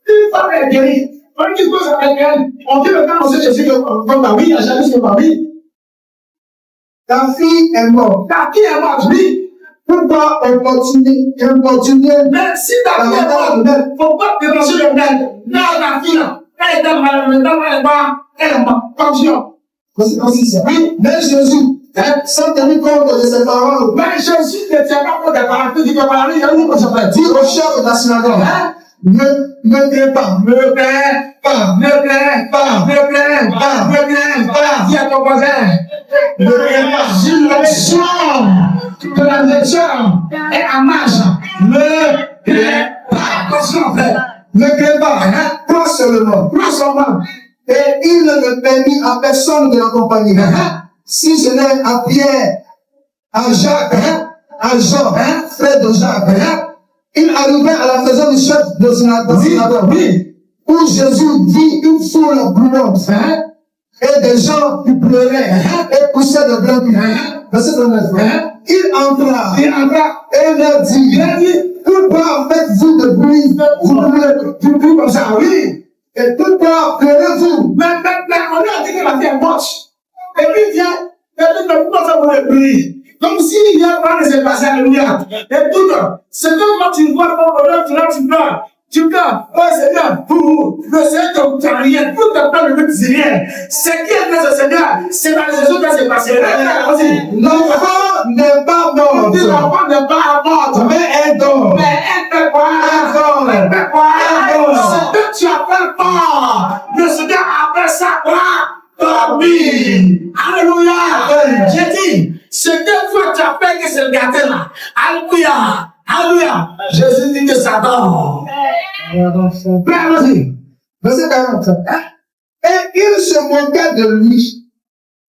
Il va être guéri. Quand il pose à quelqu'un, on dit le temps, on sait Jésus comme ma vie, il a jamais fait ma vie. Ta fille est morte. Ta fille est morte, oui. Pourquoi importuner? Mais si ta fille est morte, il ne faut pas déranger le maître. Là, ta fille, elle est morte, elle est morte. Continue. Oui, mais Jésus, sans tenir compte de ses paroles, mais Jésus ne tient pas compte des paroles. Il dit que paroles, il y a une chose à dit au chef de la synagogue, ne plains pas, ne plains pas, ne plains pas, ne plains pas, ne plains pas. Dis à ton voisin, ne plains pas. Si l'onction de la résurrection est en marche, ne plains pas. Attention, frère. Ne crains pas, crois seulement. Et il ne permit à personne de l'accompagner. Si ce n'est à Pierre, à Jacques, à Jean, frère de Jacques, il arrivait à la maison du chef de synagogue, où Jésus vit une foule brûlante, et des gens qui pleuraient, et poussaient de blancs. Verset 39. Il entra, et leur dit, pourquoi faites-vous de bruit? Vous bruit comme ça, oui. Et pourquoi pleurez-vous? Mais on lui a dit que la fille est morte. Et puis il vient, et puis ne peut pas faire le bruit. Comme s'il vient voir les passé, alléluia. Et tout, c'est que quand tu vois tu pleures. Tu pleures, oh Seigneur, pour le Seigneur ne t'a rien, tout te parle de rien. Ce qui est de ce Seigneur, c'est dans les autres qui s'est passé. L'enfant n'est pas mort. L'enfant n'est pas mort. Mais est mort. Mais elle fait quoi? Elle fait quoi? Ce que tu appelles mort, le Seigneur appelle ça quoi? Dormir. Alléluia. J'ai dit, ce que toi tu appelles que c'est le gâteau là. Alléluia. Alléluia. Jésus dit que ça dort. Vas-y. Verset 40. Et il se moquait de lui.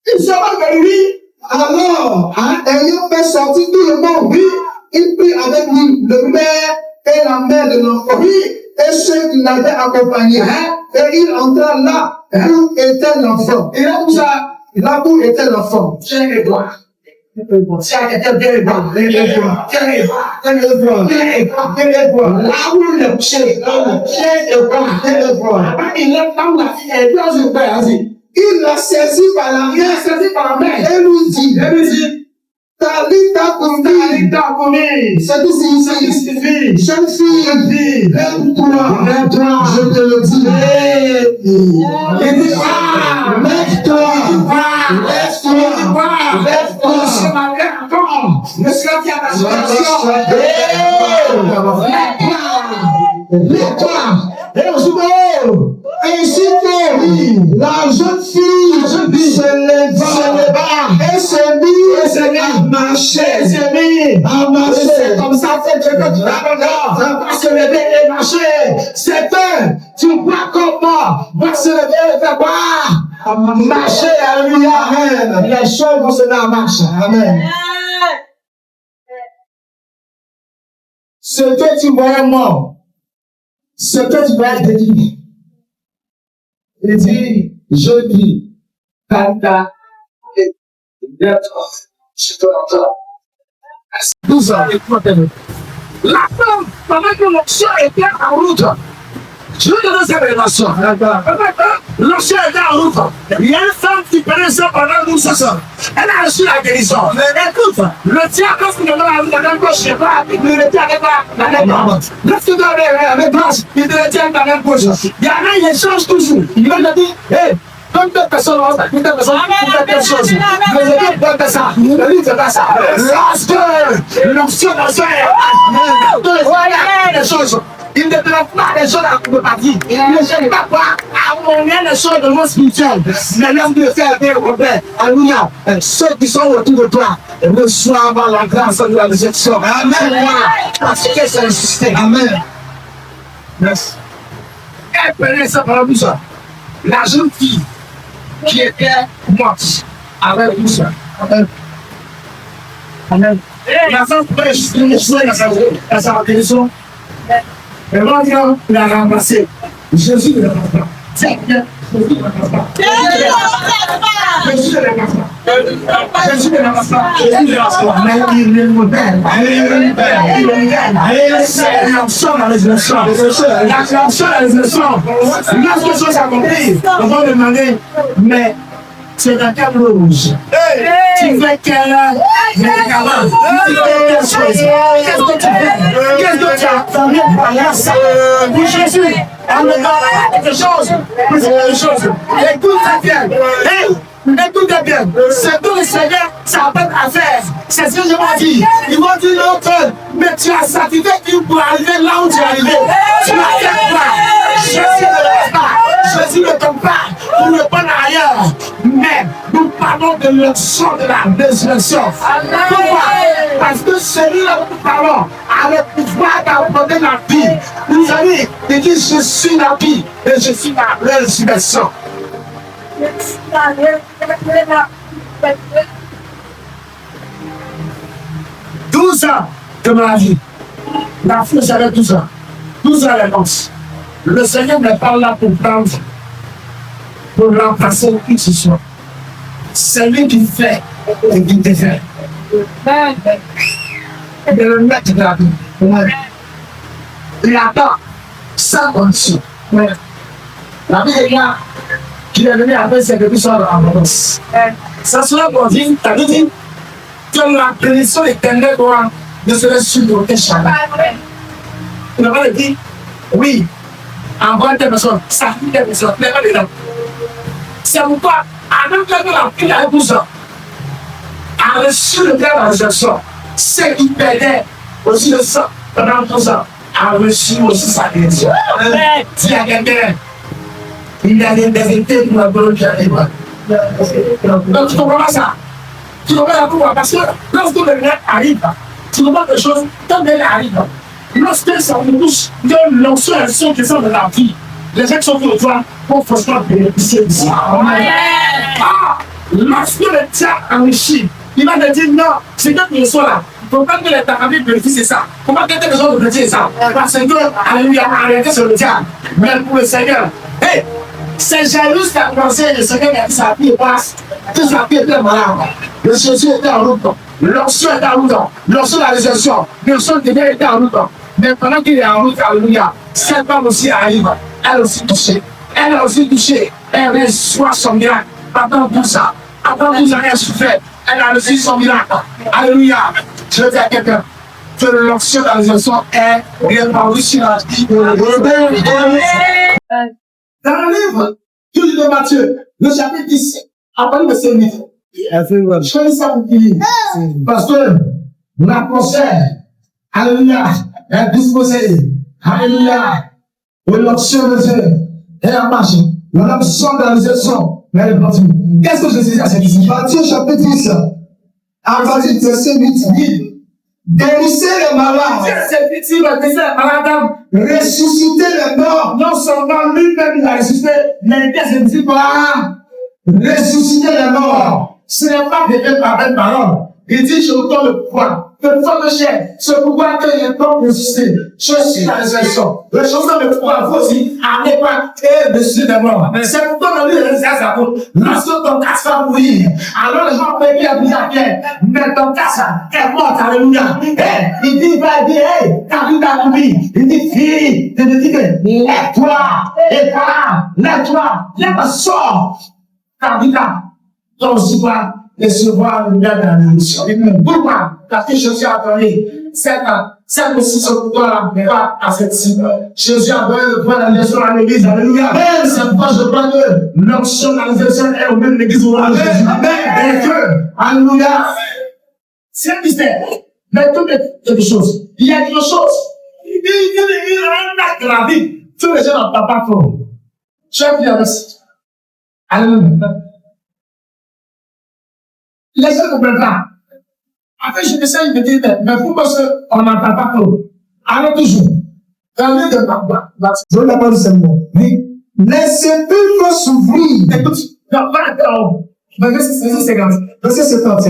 Il se moque de lui. Alors, ayant fait sortir tout le monde, il prit avec lui le père et la mère de l'enfant, et ceux qui l'avaient accompagné, et il entra là où était l'enfant. Et là où ça, là où était l'enfant. Tiens les doigts. Tiens les doigts. Là où le chien, il l'a saisi par la main, et lui dit, Talita Kumi, c'est tout signifie, jeune fille, lève-toi, je te le dis. Lève-toi, la jeune fille se leva et se mit à marcher. C'est comme ça que tu vas se lever et marcher. C'est eux. Tu vois comment va se lever et faire quoi? Marcher, alléluia. Les choses vont se mettre en marche. Amen. Ce que tu voyais mort, ce que tu voyais détruit. Il dit, je dis, Kanta, je te l'entends. 12 ans, écoutez-moi. La femme, pendant que l'onction était en route, je vais donner cette révélation. L'onction était en route. Il y a une femme qui prenait ça pendant 12 ans. Elle a reçu la guérison. Mais écoute, le diable, quand il est dans la gauche, je ne sais pas, il ne le tient pas dans la gauche. Lorsqu'il doit aller avec place, il le tient dans la gauche. Il y en a, il échange toujours. Il va te dire, hé, comme deux personnes, pour faire quelque chose. Mais je dis, donne ça. Le livre, c'est pas ça. Lorsque l'onction dans ce voilà les choses. Il ne demande pas les choses à partir. Il ne cherche pas à montrer les choses de mon spirituel. Mais l'homme de faire bien au Père. Alléluia. Ceux qui sont autour de toi reçoivent la grâce de la résurrection. Amen. Parce que c'est ressuscité. Amen. Merci. Elle prenait ça par la ça. La jeune fille qui était morte avec tout ça. Amen. Amen. La femme prêche une chose dans sa guérison. Et maintenant, il a ramassé. Jésus ne le passe pas. C'est bien. Jésus ne le passe pas. Jésus ne le passe pas. Jésus ne le passe pas. Jésus ne le passe pas. Mais il est modèle. Il est modèle. C'est l'onction dans les élections. L'onction dans les élections. Lorsque chose accomplie, on va demander, mais c'est dans quelle rouge? Tu fais quelle médicament? Tu fais quelle chose? Qu'est-ce que tu fais? Qu'est-ce que tu as formé par ça? Pour Jésus, on ne va pas quelque chose. Pour quelque chose. Écoute bien. Écoutez bien. C'est tout le Seigneur, ça n'a pas à faire. C'est ce que je m'en dis. Ils vont dire l'autre, mais tu as satisfait pour arriver là où tu es arrivé. Tu n'as fait pas. Jésus ne le pas. Jésus ne tombe pas pour le prendre ailleurs. Mais nous parlons de l'onction de la résurrection. Pourquoi? Parce que celui-là que nous parlons a le pouvoir d'apporter la vie. Vous savez, il dit je suis la vie et je suis la résurrection. 12 ans de ma vie. La fille, j'avais 12 ans. 12 ans les noces. Le Seigneur n'est pas là pour prendre, pour remplacer qui que ce soit. C'est lui qui fait et qui te fait. Il est le maître de la vie. Il attend sans condition. La vie est là. Qui est venu avec ses bébés sur l'abondance. Ça sera pour dire, t'as dit que la bénédiction éternelle doit ne serait sur aucun chaman. Il n'a pas dit, oui, envoie des personnes, ça fait des personnes, mais pas les dents. C'est pourquoi, en même temps que la fille a 12 ans, a reçu le terme de la résurrection, ceux qui perdaient aussi le sang pendant 12 ans, a reçu aussi sa bénédiction. S'il y a quelqu'un, il y a des vérités pour la bonne qui arrive. Donc tu comprends pas ça. Tu comprends pas pourquoi? Parce que lorsque le miracle arrive, tu comprends quelque chose, quand elle arrive, lorsque ça nous touche, de l'onction et son qui sont de la vie, les gens qui sont pour toi vont forcément bénéficier de ça. Ah, lorsque le diable enrichit, il va te dire non, c'est que tu sois là. Il ne faut pas que les tarabis bénéficient de ça. Il ne faut pas que les gens bénéficient de ça. Parce que, alléluia, arrêtez sur le diable. Mais pour le Seigneur, hey, c'est jaloux qui a commencé, le Seigneur a dit sa vie passe, que sa vie était malade. Le Jésus était en route, l'onction était en route, l'onction de la résurrection, l'onction de Dieu était en route. Mais pendant qu'il est en route, alléluia, cette femme aussi arrive, elle aussi touchée, elle a aussi touché, elle reçoit son miracle. Pendant 12 ans, avant 12 ans, elle a souffert, elle a reçu son miracle. Alléluia. Je veux dire à quelqu'un que l'onction de la résurrection est répandue sur la vie de l'homme. Dans le livre du livre de Matthieu, le chapitre 10, à partir de ce livre, je fais ça pour finir. Parce que la prochaine, alléluia, est disposée, alléluia, et l'onction de Dieu est en marche. L'onction de la résurrection est répandue. Qu'est-ce que je dis à cette ici? Matthieu chapitre 10, à partir de ce 8, dit, guérissez les malades, ressusciter les morts. Non seulement lui-même il a ressuscité, mais il ne dit pas ressusciter les morts. Ce n'est pas de par une parole. Il dit je vous donne le pouvoir. Le sang de chair, ce pouvoir que j'ai pas ressuscité. Je suis la résurrection. Le changement de pouvoir, vous aussi, n'allez pas et ressusciter les morts. C'est pourquoi on dit les apôtres, lorsque ton casse va mourir, alors les gens peuvent dire à Pierre, mais ton casse est mort, alléluia. Il dit, hey, t'as vu ta vie. Il dit, fille, il dit, lève-toi, lève-toi, sors. T'as vu ta, ton aussi pas recevoir le bien de la bénédiction. Pourquoi? Parce que Jésus a donné cette décision pour toi, mais pas à cette cible. Jésus a donné le point de la bénédiction à l'église. Alléluia. C'est pourquoi je crois que l'onction de la bénédiction est au même l'église où on a Jésus. Et que, alléluia. C'est un mystère. Mais tout est quelque chose. Il y a quelque chose il a un la vie. Tous les gens n'en parlent pas trop. Chef dit avec ça. Alléluia. Les gens ne comprennent pas. Après, je essaye de dire, mais pourquoi on n'en parle pas trop? Allons toujours. Dans le de Bagba. Je ne l'ai pas dit seulement. Oui. Les sépulcres s'ouvrirent. Écoute, non, pas encore. Verset 50. Verset 71.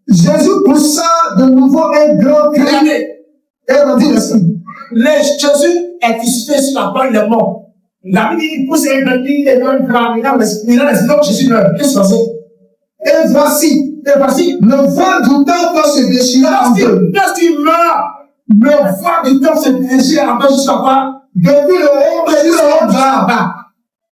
Jésus poussa de nouveau un grand cri. Et rendit l'esprit. Jésus est ressuscité sur la croix, il est mort. La Bible dit, il pousse un grand cri, il est dans le grand, il a donc Jésus meurt. Qu'est-ce que c'est? Et voici, le vent du temple se déchira en deux. Lorsqu'il meurt, le vent du temple se déchira en deux jusqu'à quoi? Depuis le haut jusqu'au bas.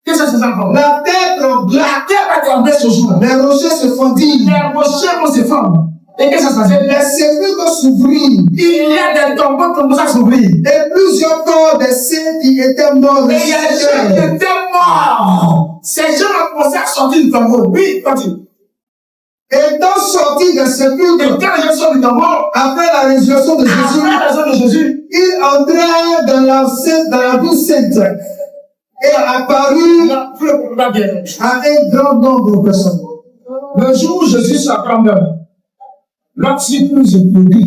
Qu'est-ce que c'est encore? La terre trembla. La terre va trembler ce jour. Les rochers se fondirent. Les rochers vont se fondre. Et qu'est-ce que ça fait? Les sépulcres s'ouvrirent. Il y a des tombeaux qui vont s'ouvrir. Et plusieurs corps des saints qui étaient morts. Et il y a des gens qui étaient morts. Ces gens ont commencé à sortir du tombeau. Oui, continue. Étant sortis des sépulcres, Et quand les gens sortent du tombeau, après la résurrection de Jésus, après la résurrection de Jésus, ils entrèrent dans la ville sainte et apparut à un grand nombre de personnes. le jour où Jésus s'acclame, lorsqu'il nous écoutait,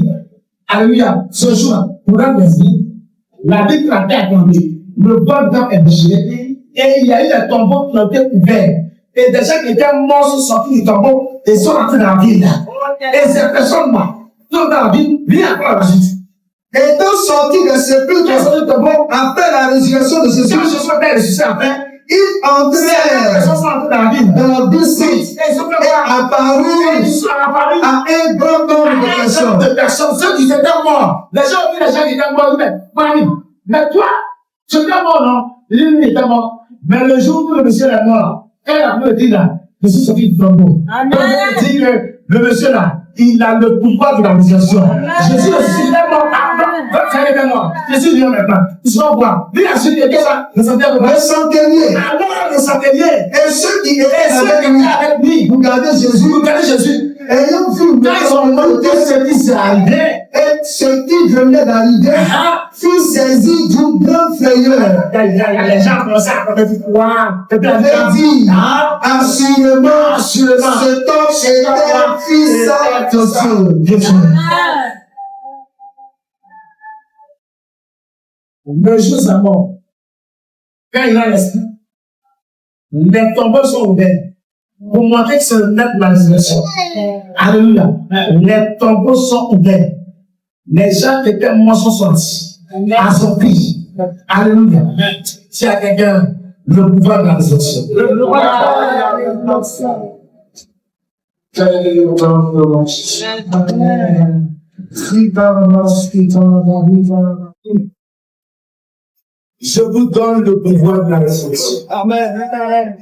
alléluia, ce jour, pour la vie, la Bible a été acclamée, le bon temps est déchiré, et il y a eu des tombeaux qui ont été ouverts. Et des gens qui étaient morts sont sortis du tombeau et sont entrés dans la ville. Et ces personnes-là, sont dans la ville, viennent encore la suite. Étant sortis des sépulcres, après la résurrection de Jésus, ils entrèrent dans la ville sainte et apparurent à un grand nombre de personnes. Ceux qui étaient morts, les gens ont vu les gens qui étaient morts, mais toi, tu étais mort, non? Lui était mort. Mais le jour où le monsieur est mort, quand la Bible dit là, je suis sorti du tombeau. Donc, on dit que le monsieur là, il a le pouvoir de la résurrection. Jésus aussi, il est mort. Votre est mort. Jésus vient maintenant. Il se va voir. Lui, la suite, qu'est-ce que ça? Le centenier. Alors, le centenier. Et ceux qui étaient avec lui, vous regardez Jésus. Ayant vu tout ce qui s'est arrivé, et ce qui venait d'arriver, fut saisi d'une grande frayeur. Les gens commençaient à parler du pouvoir. Et dit, assurément, cet homme était fils de Dieu. Le jour de sa mort, quand il a l'esprit, les tombeaux sont ouverts pour montrer que c'est le maître de la résurrection. Alléluia. Les tombeaux sont ouverts. Les gens qui étaient morts sont sortis. À son prix. Alléluia. Si à quelqu'un, le pouvoir de la résurrection. Le pouvoir de la résurrection. Je vous donne le pouvoir de la résurrection. Amen.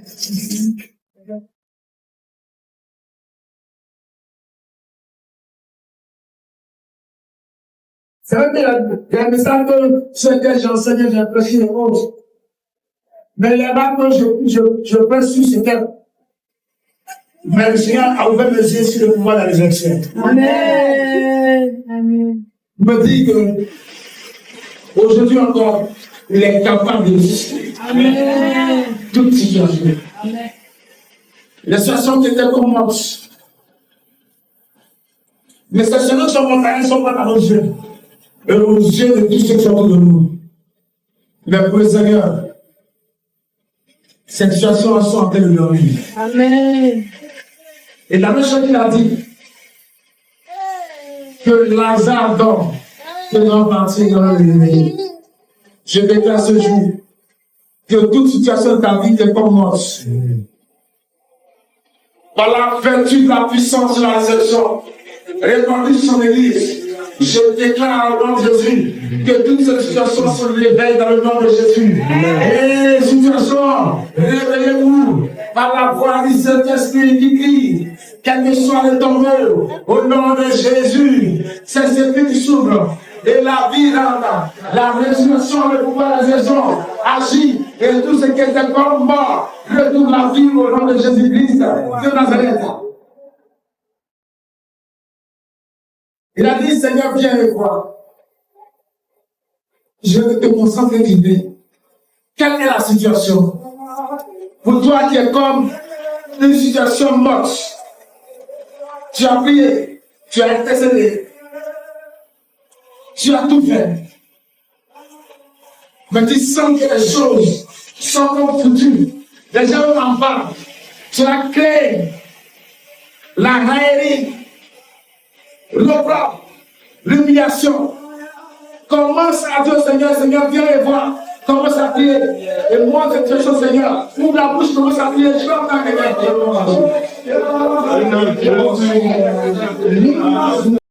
C'est vrai qu'il y a un message que ce que j'enseigne, j'ai prêché les autres. Mais là-bas, quand je prêche sur ce thème, mais le Seigneur a ouvert mes yeux sur le pouvoir de la résurrection. Amen. Amen. Il me dit que aujourd'hui encore, il est capable de résister. Amen. Toute situation. Amen. Les situations qui étaient comme mortes. Les situations qui sont montagneuses sont pas à nos yeux. Et aux yeux de tous ceux qui sont autour de nous. Mais pour le Seigneur, ces situations sont en train de dormir. Amen. Et la même chose qu'il a dit, que Lazare dort, que l'on partit dans le réveil. Je déclare ce jour que toute situation de ta vie est comme morte. Par la vertu de la puissance de la résurrection, répandue sur l'église, je déclare au nom de Jésus que toutes ces situations se réveillent dans le nom de Jésus. Et les situations, réveillez-vous par la voix du Saint-Esprit qui crie, quel que soit le tombeau, au nom de Jésus, ces sépulcres s'ouvrent. Et la vie là, la résurrection, le pouvoir de la résurrection agit, et tout ce qui était comme mort retourne la vie au nom de Jésus-Christ de Nazareth. Il a dit, Seigneur, viens et vois. Je veux que tu te concentres et t'aider. Quelle est la situation? Pour toi qui est comme une situation morte, tu as prié, tu as intercédé, tu as tout fait. Mais tu sens que les choses sont comme foutues. Les gens en parlent. Tu as créé la raillerie, l'opprobre, l'humiliation. Commence à dire au Seigneur, Seigneur, viens et voir. Commence à prier. Et moi, cette chose, Seigneur, ouvre la bouche, commence à prier. Je vais entendre quelqu'un.